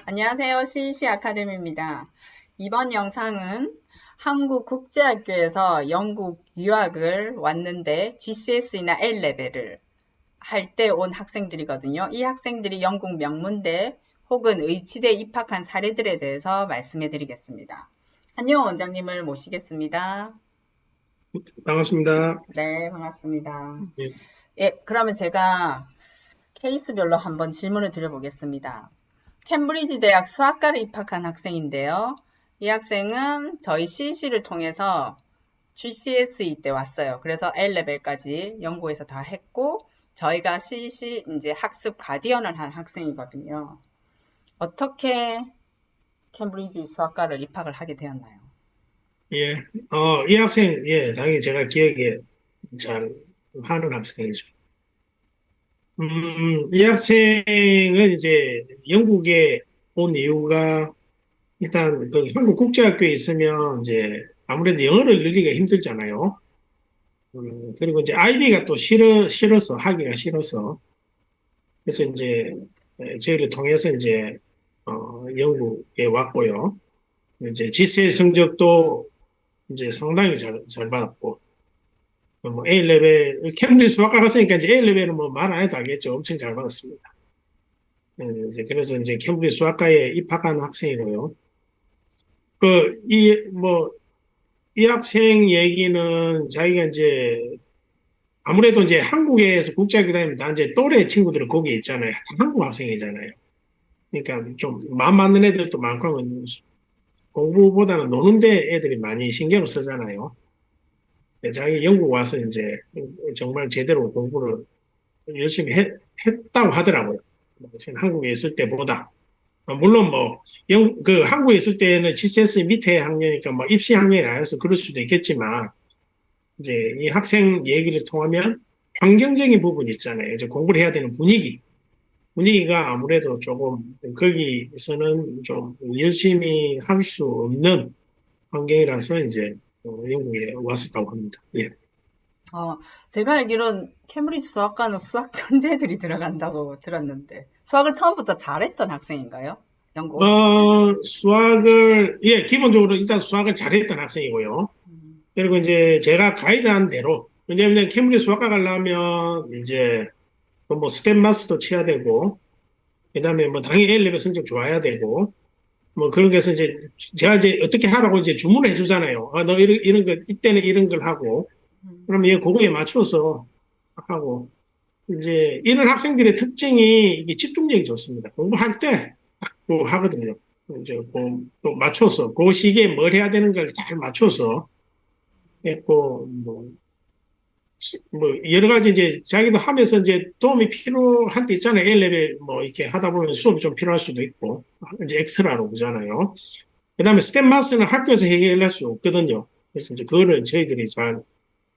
안녕하세요. CEC 아카데미입니다. 이번 영상은 한국국제학교에서 영국 유학을 왔는데 GCSE나 A레벨을 할 때 온 학생들이거든요. 이 학생들이 영국 명문대 혹은 의치대에 입학한 사례들에 대해서 말씀해 드리겠습니다. 한예원 원장님을 모시겠습니다. 반갑습니다. 네, 반갑습니다. 예, 예, 그러면 제가 케이스별로 한번 질문을 드려보겠습니다. 캠브리지 대학 수학과를 입학한 학생인데요. 이 학생은 저희 CEC를 통해서 GCSE 때 왔어요. 그래서 A레벨까지 연구에서 다 했고, 저희가 CEC 이제 학습 가디언을 한 학생이거든요. 어떻게 캠브리지 수학과를 입학을 하게 되었나요? 예. 이 학생, 당연히 제가 기억에 잘 하는 학생이죠. 이 학생은 이제 영국에 온 이유가 일단 그 한국 국제학교에 있으면 이제 아무래도 영어를 늘리기가 힘들잖아요. 그리고 이제 아이비가 또 싫어서, 하기가 싫어서. 그래서 이제 저희를 통해서 이제, 영국에 왔고요. 이제 GCSE 성적도 이제 상당히 잘 받았고, 뭐 A레벨, 캠브리지 수학과 갔으니까 이제 A레벨은 뭐 말 안 해도 알겠죠. 엄청 잘 받았습니다. 이제 그래서 이제 캠브리지 수학과에 입학한 학생이고요. 이 학생 얘기는 자기가 이제 아무래도 이제 한국에서 국제학교 다니면 다 이제 또래 친구들은 거기에 있잖아요. 다 한국 학생이잖아요. 그러니까 좀 마음 맞는 애들도 많고 공부보다는 노는데 애들이 많이 신경을 쓰잖아요. 자기 영국 와서 이제 정말 제대로 공부를 열심히 했다고 하더라고요. 한국에 있을 때보다. 물론 한국에 있을 때는 GCS 밑에 학년이니까 뭐 입시 학년이 아니어서 그럴 수도 있겠지만, 이제 이 학생 얘기를 통하면 환경적인 부분이 있잖아요. 이제 공부를 해야 되는 분위기가 아무래도 조금 거기서는 좀 열심히 할 수 없는 환경이라서 이제 영국에 왔었다고 합니다. 예. 어, 제가 알기론 캠브리지 수학과는 수학 천재들이 들어간다고 들었는데, 수학을 처음부터 잘했던 학생인가요? 영국? 기본적으로 일단 수학을 잘했던 학생이고요. 그리고 이제 제가 가이드한 대로, 왜냐하면 캠브리지 수학과 가려면 이제 뭐 스텝 마스도 쳐야 되고, 그다음에 뭐 당연히 A레벨 성적 좋아야 되고, 뭐 그런 게서 이제 제가 이제 어떻게 하라고 이제 주문을 해주잖아요. 너 이런 거, 이때는 이런 걸 하고, 그러면 얘 그거에 맞춰서 하고, 이제 이런 학생들의 특징이 이게 집중력이 좋습니다. 공부할 때 또 하거든요. 이제 또 맞춰서 그 시기에 뭘 해야 되는 걸 잘 맞춰서 했고 뭐 여러 가지 이제 자기도 하면서 이제 도움이 필요할 때 있잖아요. A레벨 뭐 이렇게 하다 보면 수업이 좀 필요할 수도 있고 이제 엑스트라로 그러잖아요. 그다음에 스텝 마스는 학교에서 해결할 수 없거든요. 그래서 이제 그거를 저희들이 잘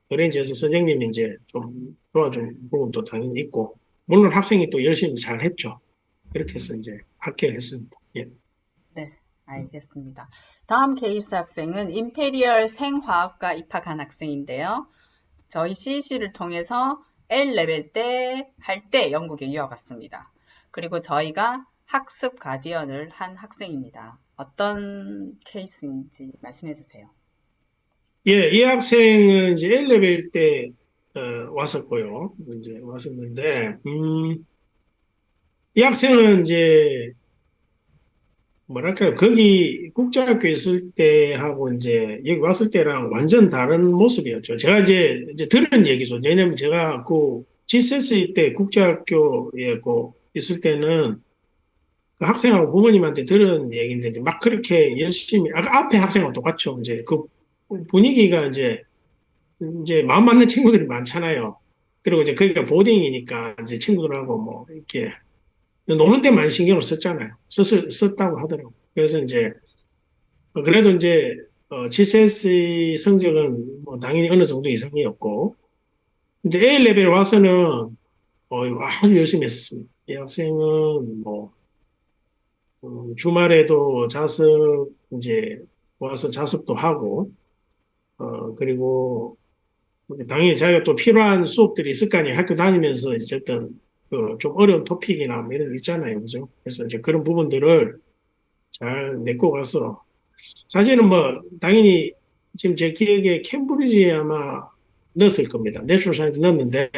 어레인지해서 선생님이 이제 좀 도와준 부분도 당연히 있고 물론 학생이 또 열심히 잘 했죠. 그렇게 해서 이제 합격을 했습니다. 예. 네, 알겠습니다. 다음 케이스 학생은 임페리얼 생화학과 입학한 학생인데요. 저희 CEC를 통해서 L레벨 때, 할 때 영국에 유학 왔습니다. 그리고 저희가 학습 가디언을 한 학생입니다. 어떤 케이스인지 말씀해 주세요. 예, 이 학생은 이제 A레벨 때 왔었고요. 이제 왔었는데, 이 학생은 이제 뭐랄까요, 거기 국제학교 있을 때하고 이제 여기 왔을 때랑 완전 다른 모습이었죠. 제가 이제 들은 얘기죠. 왜냐면 제가 그 GCSE 때 국제학교에 그 있을 때는 그 학생하고 부모님한테 들은 얘기인데 이제 막 그렇게 열심히, 아까 앞에 학생하고 똑같죠. 이제 그 분위기가 이제 마음 맞는 친구들이 많잖아요. 그리고 이제 거기가 보딩이니까 이제 친구들하고 뭐 이렇게 노는 데만 신경을 썼잖아요. 썼다고 하더라고요. 그래서 이제 그래도 이제 GCSE 성적은 뭐 당연히 어느 정도 이상이었고 이제 A 레벨 와서는 아주 열심히 했었습니다. 이 학생은 뭐 주말에도 자습 이제 와서 자습도 하고 그리고 당연히 자기가 또 필요한 수업들이 있을 거 아니에요. 학교 다니면서 이제 어떤 그좀 어려운 토픽이나 뭐 이런 거 있잖아요. 그죠? 그래서 이제 그런 부분들을 잘 메꿔 가서 사실은 뭐 당연히 지금 제 기억에 캠브리지에 아마 넣었을 겁니다. 내추럴 사이언스 넣었는데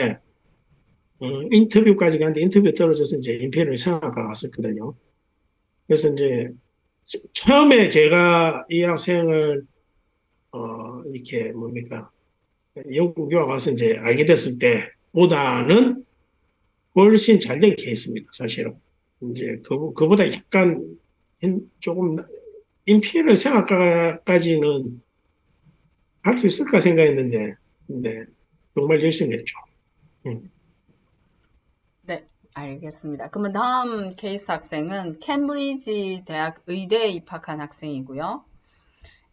인터뷰까지 갔는데 인터뷰 떨어져서 이제 임페리얼 상학과 갔었거든요. 그래서 이제 처음에 제가 이 학생을 이렇게 뭡니까 영국 유학 와서 이제 알게 됐을 때보다는 훨씬 잘 된 케이스입니다. 사실은 이제 그보다 약간 조금 인피니얼 생각까지는 할 수 있을까 생각했는데, 근데 정말 열심히 했죠. 음. 네, 알겠습니다. 그러면 다음 케이스 학생은 캠브리지 대학 의대에 입학한 학생이고요.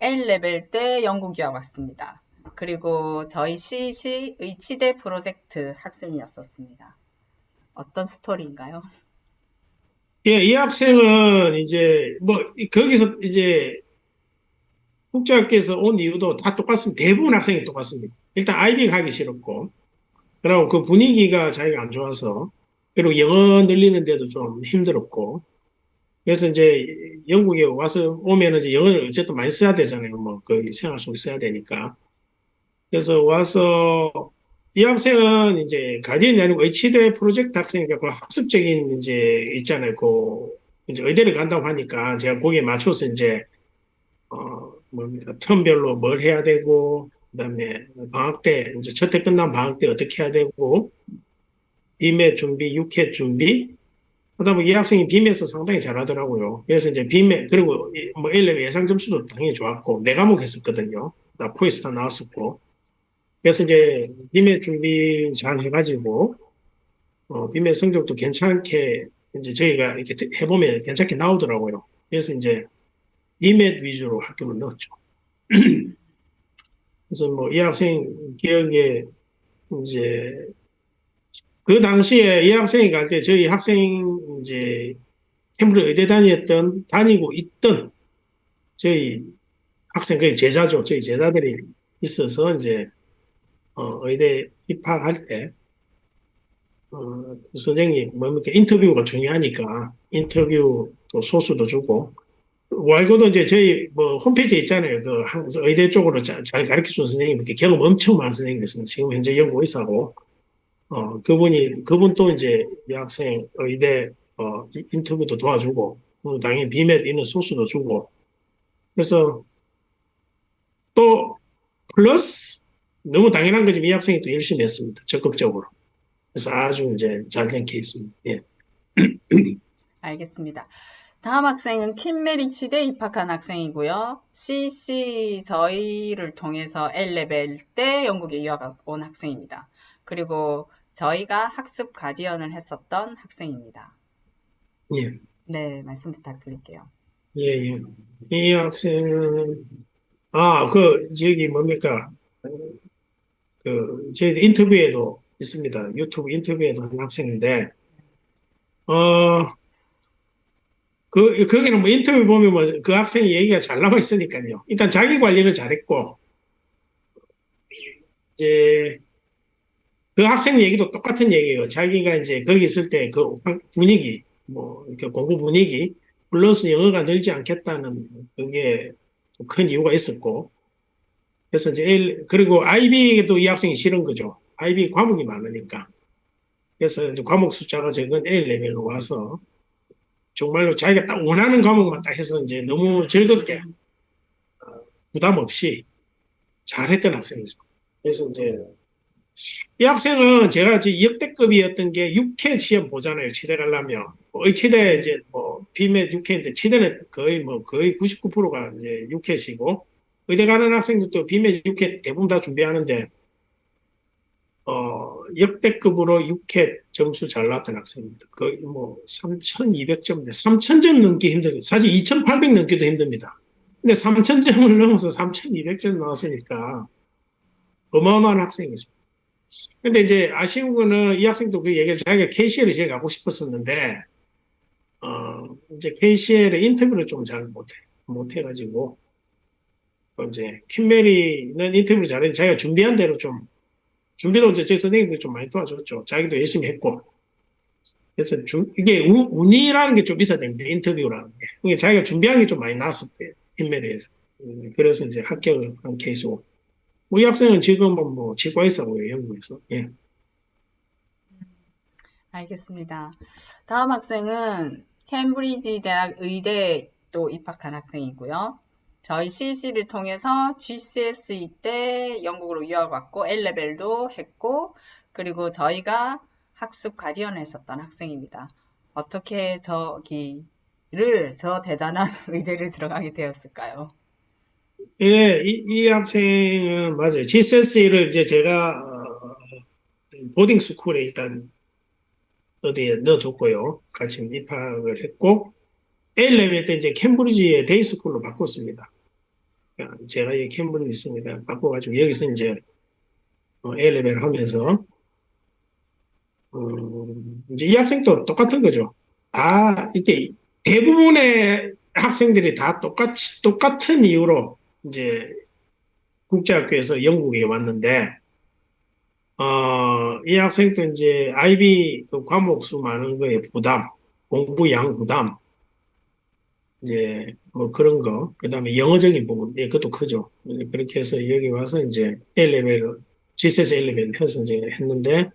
A레벨 때 영국 유학 왔습니다. 그리고 저희 CC 의치대 프로젝트 학생이었었습니다. 어떤 스토리인가요? 예, 이 학생은 이제 뭐 거기서 이제 국제학교에서 온 이유도 다 똑같습니다. 대부분 학생이 똑같습니다. 일단 아이비 가기 싫었고, 그리고 그 분위기가 자기가 안 좋아서, 그리고 영어 늘리는데도 좀 힘들었고, 그래서 이제 영국에 와서 오면 이제 영어를 어쨌든 많이 써야 되잖아요. 뭐, 그 생활 속에 써야 되니까. 그래서 와서 이 학생은 이제 가디언이 아니고 의치대 프로젝트 학생이니까 그 학습적인 이제 있잖아요. 그 이제 의대를 간다고 하니까 제가 거기에 맞춰서 이제 뭡니까 텀별로 뭘 해야 되고 그다음에 방학 때 이제 첫 해 끝난 방학 때 어떻게 해야 되고 비매 준비, 육회 준비 그다음에 이 학생이 빔에서 상당히 잘하더라고요. 그래서 이제 빔에 그리고 뭐 A레벨 예상 점수도 당연히 좋았고 네 과목 했었거든요. 나 포에스타 나왔었고 그래서 이제 빔에 준비 잘 해가지고 빔의 성적도 괜찮게 이제 저희가 이렇게 해보면 괜찮게 나오더라고요. 그래서 이제 빔에 위주로 학교를 넣었죠. 그래서 뭐 이 학생 기억에 이제 그 당시에 이 학생이 갈 때 저희 학생 이제 캠브리 의대 다니고 있던 저희 학생 그 제자죠. 저희 제자들이 있어서 이제 의대 입학할 때 선생님 뭡니까 인터뷰가 중요하니까 인터뷰 또 소수도 주고 말고도 이제 저희 뭐 홈페이지에 있잖아요. 그 의대 쪽으로 잘 가르쳐 준 선생님 이렇게 경험 엄청 많은 선생님이 있습니다. 지금 현재 연구 의사고 그분 또 이제 이 학생 의대 인터뷰도 도와주고 당연히 비med 있는 소스도 주고 그래서 또 플러스 너무 당연한 거지만 이 학생이 또 열심히 했습니다. 적극적으로. 그래서 아주 이제 잘된 케이스입니다. 예. 알겠습니다. 다음 학생은 퀸메리치대에 입학한 학생이고요. CC 저희를 통해서 L레벨 때 영국에 유학 온 학생입니다. 그리고 저희가 학습 가디언을 했었던 학생입니다. 예. 네, 말씀 부탁드릴게요. 예, 예. 이 학생은 저기 뭡니까? 저희 인터뷰에도 있습니다. 유튜브 인터뷰에도 한 학생인데, 어, 거기는 뭐 인터뷰 보면 뭐 그 학생이 얘기가 잘 나와 있으니까요. 일단 자기 관리를 잘했고, 이제 그 학생 얘기도 똑같은 얘기예요. 자기가 이제 거기 있을 때 그 분위기, 뭐, 이렇게 공부 분위기, 플러스 영어가 늘지 않겠다는 그게 큰 이유가 있었고, 그래서 이제 그리고 IB도 이 학생이 싫은 거죠. IB 과목이 많으니까. 그래서 이제 과목 숫자가 적은 A 레벨로 와서 정말로 자기가 딱 원하는 과목만 딱 해서 이제 너무 즐겁게 부담 없이 잘했던 학생이죠. 그래서 이제 이 학생은 제가 이제 역대급이었던 게 6회 시험 보잖아요. 치대 가려면. 의치대 이제 뭐 비med 6회인데 치대는 거의 99%가 이제 6회시고 의대 가는 학생들도 비med 6회 대부분 다 준비하는데 역대급으로 6회 점수 잘 나왔던 학생입니다. 거의 뭐 3,200점인데 3,000점 넘기 힘들어요. 사실 2,800 넘기도 힘듭니다. 근데 3,000점을 넘어서 3,200점 나왔으니까 어마어마한 학생이죠. 근데 이제 아쉬운 거는 이 학생도 그 얘기를 자기가 KCL을 제일 가고 싶었었는데, 이제 KCL의 인터뷰를 좀 잘 못해가지고, 이제 퀸메리는 인터뷰를 잘했는데 자기가 준비한 대로 좀, 준비도 이제 제 선생님들이 좀 많이 도와줬죠. 자기도 열심히 했고. 그래서 이게 운이라는 게 좀 있어야 됩니다. 인터뷰라는 게. 이게 자기가 준비한 게 좀 많이 나왔을 때, 인메리에서. 그래서 이제 합격을 한 케이스고. 우리 학생은 지금은 뭐 치과 의사고요, 영국에서. 예. 알겠습니다. 다음 학생은 캠브리지 대학 의대에 또 입학한 학생이고요. 저희 CC를 통해서 GCSE 때 영국으로 유학 왔고 L레벨도 했고 그리고 저희가 학습 가디언을 했었던 학생입니다. 어떻게 저 대단한 의대를 들어가게 되었을까요? 예, 이 학생은 맞아요. GCSE를 이제 제가 보딩 스쿨에 일단 어디에 넣어줬고요. 같이 입학을 했고, A레벨 때 이제 캠브리지의 데이스쿨로 바꿨습니다. 제가 이 캠브리지 있습니다. 바꿔가지고 여기서 이제 A레벨 하면서 이제 이 학생도 똑같은 거죠. 이게 대부분의 학생들이 다 똑같은 이유로 이제 국제학교에서 영국에 왔는데, 이 학생도 이제 IB 그 과목 수 많은 거에 부담, 공부 양 부담, 이제 뭐 그런 거, 그 다음에 영어적인 부분, 예, 그것도 크죠. 그렇게 해서 여기 와서 이제 A레벨, GCSE A레벨 해서 이제 했는데,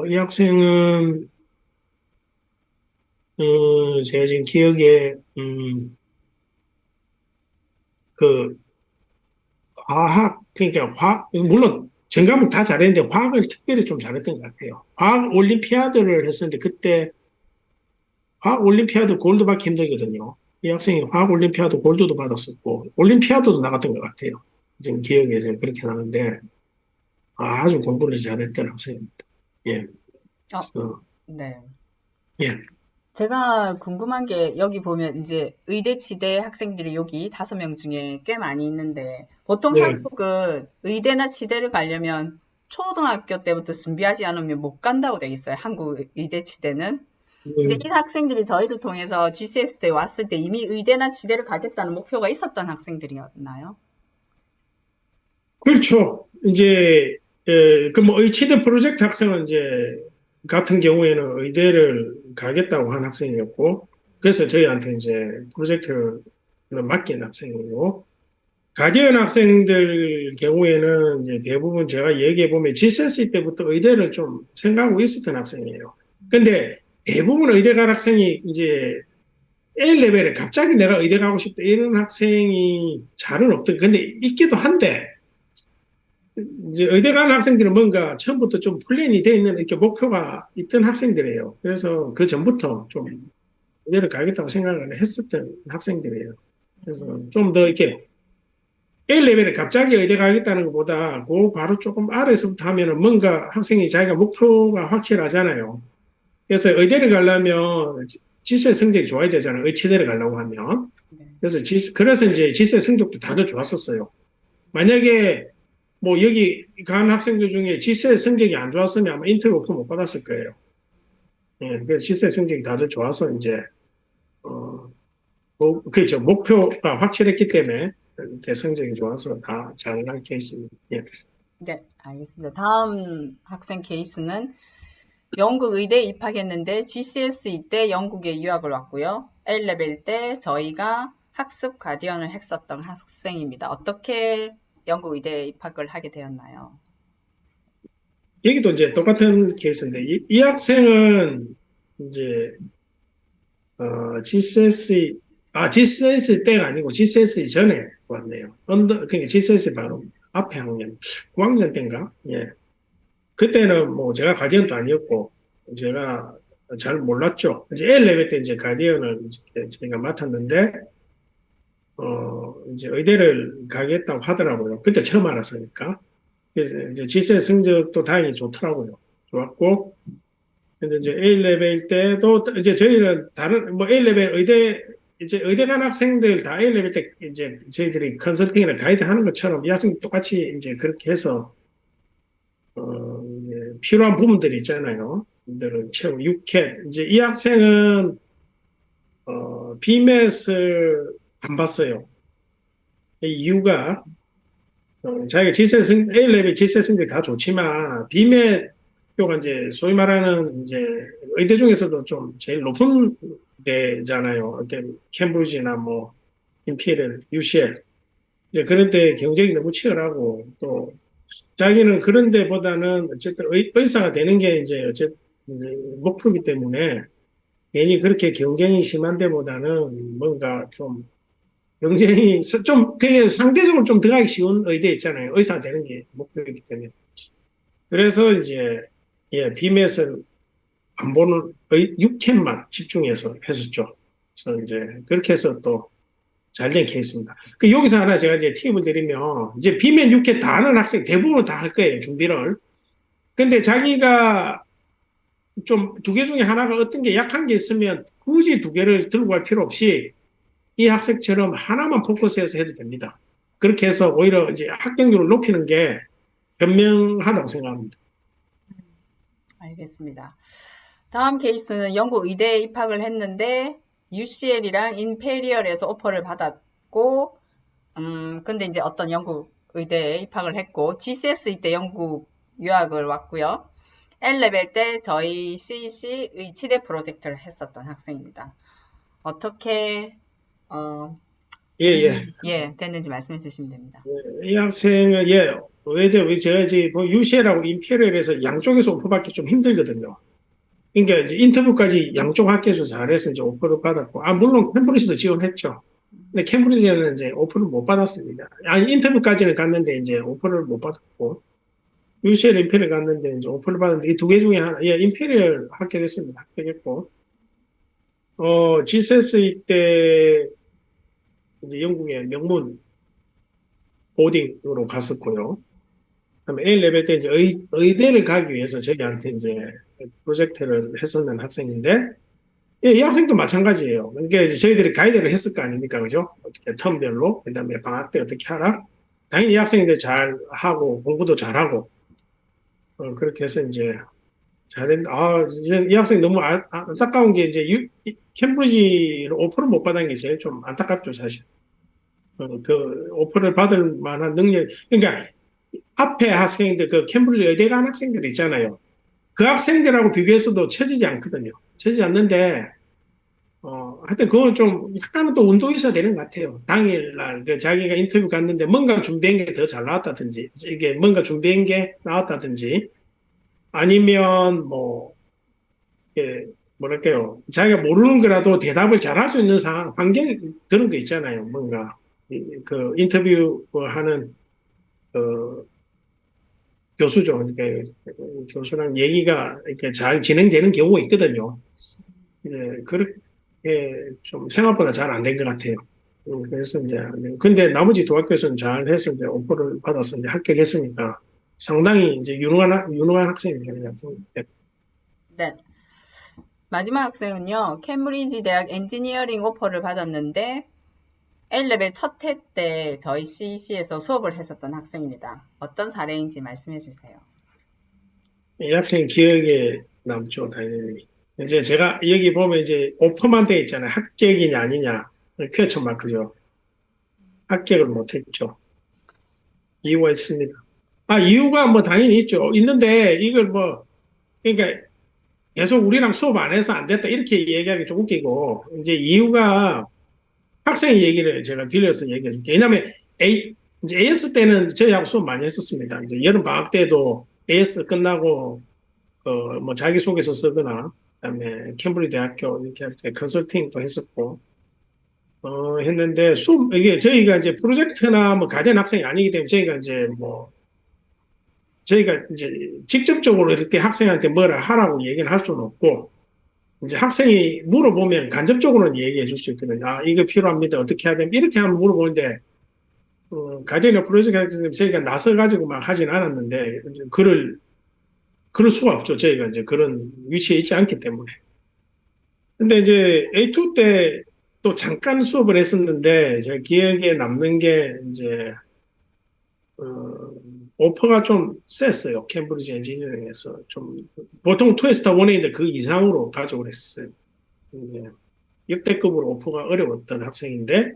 이 학생은, 제가 지금 기억에, 그, 그러니까 물론 전과목 다 잘했는데 화학을 특별히 좀 잘했던 것 같아요. 화학 올림피아드를 했었는데 그때 화학 올림피아드 골드 받기 힘들거든요. 이 학생이 화학 올림피아드 골드도 받았었고 올림피아드도 나갔던 것 같아요. 지금 기억에 지금 그렇게 나는데 아주 공부를 잘했던 학생입니다. 예, 어, 그래서 네. 예, 제가 궁금한 게 여기 보면 이제 의대 치대 학생들이 여기 5명 중에 꽤 많이 있는데 보통 예, 한국은 의대나 치대를 가려면 초등학교 때부터 준비하지 않으면 못 간다고 돼 있어요. 한국 의대 치대는. 근데 이 음, 학생들이 저희를 통해서 GCS 때 왔을 때 이미 의대나 치대를 가겠다는 목표가 있었던 학생들이었나요? 그렇죠. 이제 그뭐 의치대 프로젝트 학생은 이제 같은 경우에는 의대를 가겠다고 한 학생이었고 그래서 저희한테 이제 프로젝트를 맡긴 학생이고 가디언 학생들 경우에는 이제 대부분 제가 얘기해 보면 GCSE 때부터 의대를 좀 생각하고 있었던 학생이에요. 근데 대부분 의대 간 학생이 이제 A레벨에 갑자기 내가 의대 가고 싶다 이런 학생이 잘은 없더. 근데 있기도 한데 이제 의대 가는 학생들은 뭔가 처음부터 좀 플랜이 돼 있는 이렇게 목표가 있던 학생들이에요. 그래서 그 전부터 좀 의대를 가겠다고 생각을 했었던 학생들이에요. 그래서 좀 더 이렇게 A레벨에 갑자기 의대 가겠다는 것보다 그 바로 조금 아래서부터 하면은 뭔가 학생이 자기가 목표가 확실하잖아요. 그래서 의대를 가려면 지수의 성적이 좋아야 되잖아요. 의치대를 가려고 하면. 네. 그래서 이제 지수의 성적도 다들 좋았었어요. 만약에 뭐 여기 간 학생들 중에 지수의 성적이 안 좋았으면 아마 인터뷰 오퍼 못 받았을 거예요. 예, 그래서 지수의 성적이 다들 좋아서 이제 어, 그렇죠. 목표가 확실했기 때문에 이렇게 성적이 좋아서 다 잘 난 케이스입니다. 예. 네, 알겠습니다. 다음 학생 케이스는 영국 의대에 입학했는데 GCSE 때 영국에 유학을 왔고요. A레벨 때 저희가 학습 가디언을 했었던 학생입니다. 어떻게 영국 의대에 입학을 하게 되었나요? 여기도 이제 똑같은 케이스인데 이 학생은 이제 GCSE GCSE 때가 아니고 GCSE 전에 왔네요. 그러니까 GCSE 바로 앞에 학년 9학년 때인가? 예. 그때는 뭐 제가 가디언도 아니었고 제가 잘 몰랐죠. 이제 A레벨 때 이제 가디언을 이제 제가 맡았는데 이제 의대를 가겠다고 하더라고요. 그때 처음 알았으니까. 그래서 이제 GCSE 성적도 다행히 좋더라고요. 좋았고 근데 이제 A레벨 때도 이제 저희는 다른 뭐 A레벨 이제 의대 간 학생들 다 A레벨 때 이제 저희들이 컨설팅이나 가이드 하는 것처럼 이 학생 똑같이 이제 그렇게 해서 이제 필요한 부분들이 있잖아요. 들은 채우 6회 이제 이 학생은 BMS를 안 봤어요. 이유가 자기가 A레벨 GCSE 성적이 다 좋지만 BMS 학교가 이제 소위 말하는 이제 의대 중에서도 좀 제일 높은 데잖아요. 이렇게 캠브리지나 뭐 임피리얼, UCL 이제 그런 데 경쟁이 너무 치열하고 또 자기는 그런 데보다는 어쨌든 의사가 되는 게 이제 어쨌든 목표이기 때문에 괜히 그렇게 경쟁이 심한 데보다는 뭔가 좀 경쟁이 좀 되게 상대적으로 좀 들어가기 쉬운 의대 있잖아요. 의사가 되는 게 목표이기 때문에. 그래서 이제 예, 비맷을 안 보는 육캠만 집중해서 했었죠. 그래서 이제 그렇게 해서 또 잘된 케이스입니다. 그 여기서 하나 제가 이제 팁을 드리면 이제 비면 육회 다 하는 학생 대부분 다 할 거예요 준비를. 근데 자기가 좀 두 개 중에 하나가 어떤 게 약한 게 있으면 굳이 두 개를 들고 갈 필요 없이 이 학생처럼 하나만 포커스해서 해도 됩니다. 그렇게 해서 오히려 이제 합격률을 높이는 게 현명하다고 생각합니다. 알겠습니다. 다음 케이스는 영국 의대에 입학을 했는데 UCL이랑 인페리얼에서 오퍼를 받았고 근데 이제 어떤 영국 의대에 입학을 했고 GCSE 때 영국 유학을 왔고요. L레벨 때 저희 CEC의 치대 프로젝트를 했었던 학생입니다. 어떻게 예, 예. 됐는지 말씀해 주시면 됩니다. 이 학생은 예, 왜죠? 제가 이제 뭐 UCL하고 인페리얼에서 양쪽에서 오퍼받기 좀 힘들거든요. 그러니까 이제 인터뷰까지 양쪽 학교에서 잘해서 이제 오퍼를 받았고, 아, 물론 캠브리지도 지원했죠. 근데 캠브리지는 이제 오퍼를 못 받았습니다. 아니, 인터뷰까지는 갔는데 이제 오퍼를 못 받았고, UCL 임페리얼 갔는데 이제 오퍼를 받았는데 이 두 개 중에 하나, 예, 임페리얼 합격했습니다. 합격했고, GCSE 때 이제 영국의 명문 보딩으로 갔었고요. 그다음에 A레벨 때 이제 의대를 가기 위해서 저희한테 이제 프로젝트를 했었는 학생인데, 예, 이 학생도 마찬가지예요. 그러니까 이제 저희들이 가이드를 했을 거 아닙니까? 그죠? 어떻게 텀별로, 그 다음에 방학 때 어떻게 하라? 당연히 이 학생인데 잘 하고, 공부도 잘하고, 그렇게 해서 이제 잘했는데, 아, 이제 이 학생 너무 안타까운 게 이제 캠브리지를 오퍼를 못 받은 게 제일 좀 안타깝죠, 사실. 그 오퍼를 받을 만한 능력, 그러니까 앞에 학생들, 그 캠브리지 의대 간 학생들 있잖아요. 그 학생들하고 비교해서도 처지지 않거든요. 처지지 않는데, 하여튼 그건 좀 약간은 또 운도 있어야 되는 것 같아요. 당일날 그 자기가 인터뷰 갔는데 뭔가 준비한 게 더 잘 나왔다든지, 이게 뭔가 준비한 게 나왔다든지, 아니면 뭐, 예, 뭐랄까요. 자기가 모르는 거라도 대답을 잘 할 수 있는 상황, 환경, 그런 거 있잖아요. 뭔가, 그 인터뷰 하는, 그 교수죠. 그러니까 교수랑 얘기가 이렇게 잘 진행되는 경우가 있거든요. 예, 그렇게 좀 생각보다 잘 안 된 것 같아요. 그래서 이제, 근데 나머지 두 학교에서는 잘 해서 이제 오퍼를 받아서 이제 합격했으니까 상당히 이제 유능한 학생입니다. 네. 마지막 학생은요, 캠브리지 대학 엔지니어링 오퍼를 받았는데 A레벨 첫 해 때 저희 CC에서 수업을 했었던 학생입니다. 어떤 사례인지 말씀해 주세요. 이 학생 기억에 남죠, 당연히. 이제 제가 여기 보면 이제 오퍼만 돼 있잖아요. 합격이냐 아니냐. 퀘스천 마크죠. 합격을 못했죠. 이유가 있습니다. 아, 이유가 뭐 당연히 있죠. 있는데 이걸 뭐, 그러니까 계속 우리랑 수업 안 해서 안 됐다. 이렇게 얘기하기 좀 웃기고, 이제 이유가 학생 얘기를 제가 빌려서 얘기해 줄게요. 왜냐하면 이제 AS 때는 저희하고 수업 많이 했었습니다. 이제 여름 방학 때도 AS 끝나고, 뭐 자기소개서 쓰거나, 그다음에 캠브리 대학교 이렇게 할 때 컨설팅도 했었고, 했는데 수업, 이게 저희가 이제 프로젝트나 뭐 가된 학생이 아니기 때문에 저희가 이제 직접적으로 이렇게 학생한테 뭐라 하라고 얘기를 할 수는 없고, 이제 학생이 물어보면 간접적으로는 얘기해 줄 수 있거든요. 아, 이거 필요합니다. 어떻게 해야 됩니까? 이렇게 하면 물어보는데, 가디언 프로젝트 할 때 저희가 나서가지고 막 하진 않았는데, 그럴 수가 없죠. 저희가 이제 그런 위치에 있지 않기 때문에. 근데 이제 A2 때 또 잠깐 수업을 했었는데, 제가 기억에 남는 게 이제, 어, 오퍼가 좀 셌어요. 캠브리지 엔지니어링에서. 좀, 보통 2스타 1A인데 그 이상으로 가져오고 했어요. 역대급으로 오퍼가 어려웠던 학생인데,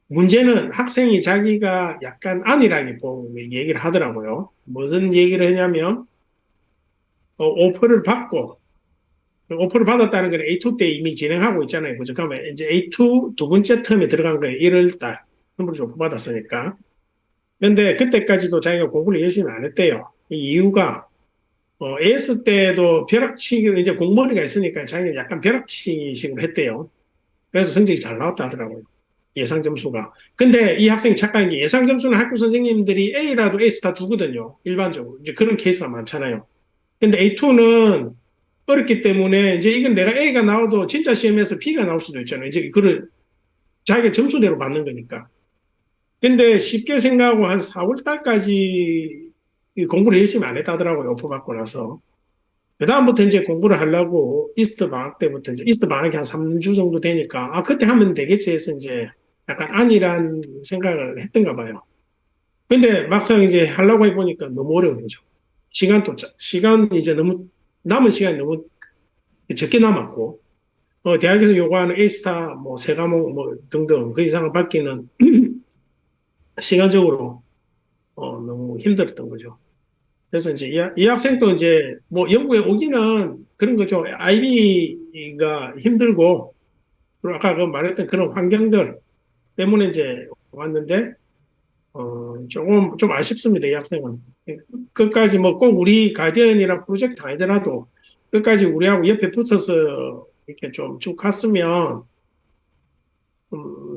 문제는 학생이 자기가 약간 안일하게 보고 얘기를 하더라고요. 무슨 얘기를 했냐면, 오퍼를 받고, 오퍼를 받았다는 건 A2 때 이미 진행하고 있잖아요. 그죠? 그러면 이제 A2 두 번째 텀에 들어간 거예요. 1월 달. 텀블리지 오퍼 받았으니까. 근데 그때까지도 자기가 공부를 열심히 안 했대요. 이 이유가, AS 때도 벼락치기, 이제 공머리가 있으니까 자기가 약간 벼락치식으로 했대요. 그래서 성적이 잘 나왔다 하더라고요. 예상 점수가. 근데 이 학생이 착각한 게 예상 점수는 학교 선생님들이 A라도 에이스 다 주거든요. 일반적으로. 이제 그런 케이스가 많잖아요. 근데 A2는 어렵기 때문에 이제 이건 내가 A가 나와도 진짜 시험에서 B가 나올 수도 있잖아요. 이제 그걸 자기가 점수대로 받는 거니까. 근데 쉽게 생각하고 한 4월 달까지 공부를 열심히 안 했다더라고요. 오퍼 받고 나서. 그다음부터 이제 공부를 하려고 이스트 방학 때부터 이제 이스트 방학이 한 3주 정도 되니까 아, 그때 하면 되겠지 해서 이제 약간 안일한 생각을 했던가 봐요. 근데 막상 이제 하려고 해보니까 너무 어려운 거죠. 시간 이제 너무, 남은 시간이 너무 적게 남았고, 대학에서 요구하는 A스타 뭐 세 과목 뭐 등등 그 이상을 받기는 시간적으로 너무 힘들었던 거죠. 그래서 이제 이 학생도 이제 뭐 영국에 오기는 그런 거죠. IB가 힘들고, 그리고 아까 그 말했던 그런 환경들 때문에 이제 왔는데, 조금 좀 아쉽습니다. 이 학생은. 끝까지 뭐 꼭 우리 가디언이랑 프로젝트 아니더라도 끝까지 우리하고 옆에 붙어서 이렇게 좀 쭉 갔으면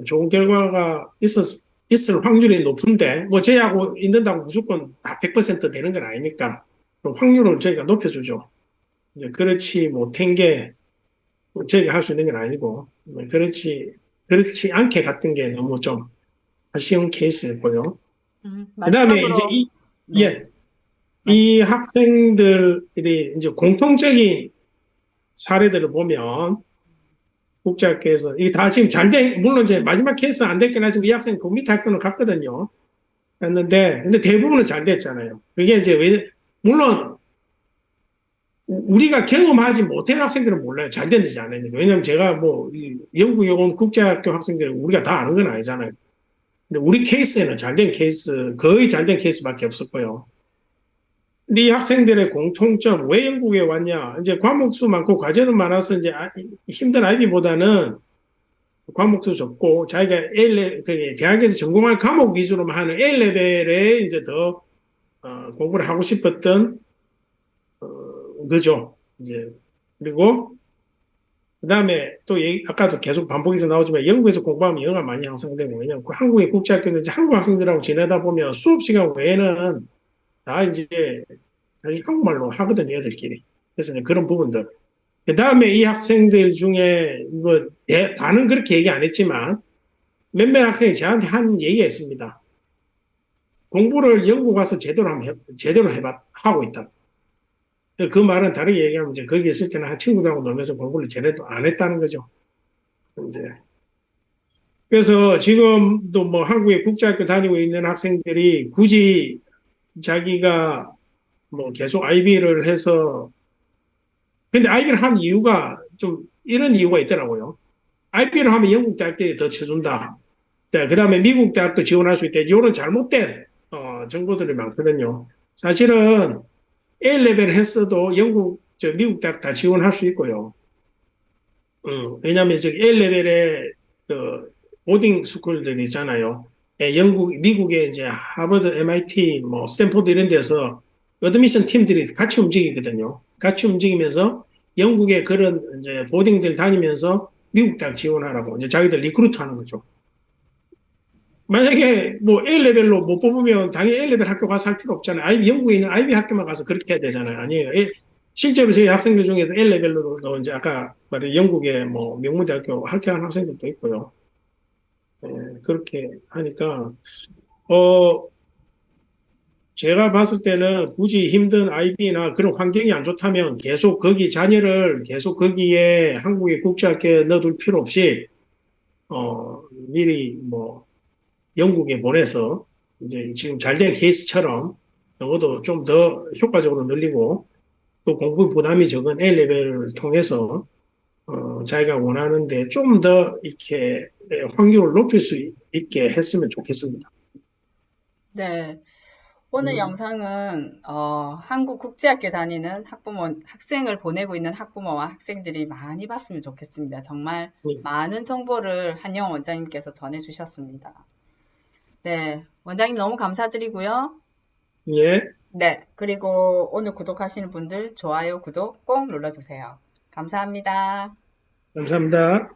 좋은 결과가 있을 확률이 높은데, 뭐 저희하고 있는다고 무조건 다 100% 되는 건 아니니까 좀 확률을 저희가 높여주죠. 이제 그렇지 못한 게 저희가 할 수 있는 건 아니고, 그렇지 않게 갔던 게 너무 좀 아쉬운 케이스였고요. 그 다음에 이제 마지막으로, 네. 예, 마- 이 학생들이 이제 공통적인 사례들을 보면 국제학교에서 이 다 지금 잘 된, 물론 이제 마지막 케이스 안 됐긴 하지만 이 학생 그 밑에 학교는 갔거든요. 갔는데 근데 대부분은 잘 됐잖아요. 그게 이제 왜 물론 우리가 경험하지 못한 학생들은 몰라요. 잘 됐는지 안 됐는지. 왜냐면 제가 뭐 영국에 온 국제학교 학생들 우리가 다 아는 건 아니잖아요. 근데 우리 케이스에는 잘 된 케이스, 거의 잘 된 케이스밖에 없었고요. 근데 이 학생들의 공통점, 왜 영국에 왔냐? 이제 과목수 많고 과제도 많아서 이제 힘든 아이비보다는 과목수 적고 자기가 대학에서 전공할 과목 위주로만 하는 A레벨에 이제 더 공부를 하고 싶었던 거죠. 이제 그리고 그다음에 또 아까도 계속 반복해서 나오지만 영국에서 공부하면 영어가 많이 향상되고 왜냐하면 한국의 국제학교는 이제 한국 학생들하고 지내다 보면 수업 시간 외에는 다 이제 사실 한국말로 하거든요, 애들끼리. 그래서 이제 그런 부분들. 그 다음에 이 학생들 중에 뭐 다는 그렇게 얘기 안 했지만 몇몇 학생이 저한테 한 얘기가 있습니다. 공부를 영국 와서 제대로 하고 있다. 그 말은 다르게 얘기하면 이제 거기 있을 때는 친구들하고 놀면서 공부를 제대로 안 했다는 거죠. 이제 그래서 지금도 뭐 한국의 국제학교 다니고 있는 학생들이 굳이 자기가 뭐 계속 IB를 해서 근데 IB를 한 이유가 좀 이런 이유가 있더라고요. IB를 하면 영국 대학들이 더 쳐준다. 그 다음에 미국 대학도 지원할 수 있다. 이런 잘못된 정보들이 많거든요. 사실은 A레벨 했어도 미국 대학 다 지원할 수 있고요. 왜냐하면 저기 A레벨에 그 보딩 스쿨들 있잖아요. 미국에 이제 하버드, MIT, 뭐 스탠포드 이런 데서 어드미션 팀들이 같이 움직이거든요. 같이 움직이면서 영국의 그런 이제 보딩들 다니면서 미국 대학 지원하라고 이제 자기들 리크루트 하는 거죠. 만약에 뭐 A레벨로 못 뽑으면 당연히 A레벨 학교 가서 할 필요 없잖아요. 영국에 있는 IB 학교만 가서 그렇게 해야 되잖아요. 아니에요. 실제로 저희 학생들 중에도 A레벨로도 이제 아까 말한 영국의 뭐 명문대학교 합격한 학생들도 있고요. 그렇게 하니까, 어, 제가 봤을 때는 굳이 힘든 IB나 그런 환경이 안 좋다면 자녀를 계속 거기에 한국의 국제학교에 넣어둘 필요 없이, 미리 뭐 영국에 보내서 이제 지금 잘 된 케이스처럼 적어도 좀 더 효과적으로 늘리고 또 공부 부담이 적은 A레벨을 통해서 자기가 원하는데 좀 더 이렇게 확률을 높일 수 있게 했으면 좋겠습니다. 네. 오늘 음, 영상은 한국국제학교 다니는 학생을 보내고 있는 학부모와 학생들이 많이 봤으면 좋겠습니다. 정말 예, 많은 정보를 한영 원장님께서 전해주셨습니다. 네, 원장님 너무 감사드리고요. 예, 네, 그리고 오늘 구독하시는 분들 좋아요, 구독 꼭 눌러주세요. 감사합니다. 감사합니다.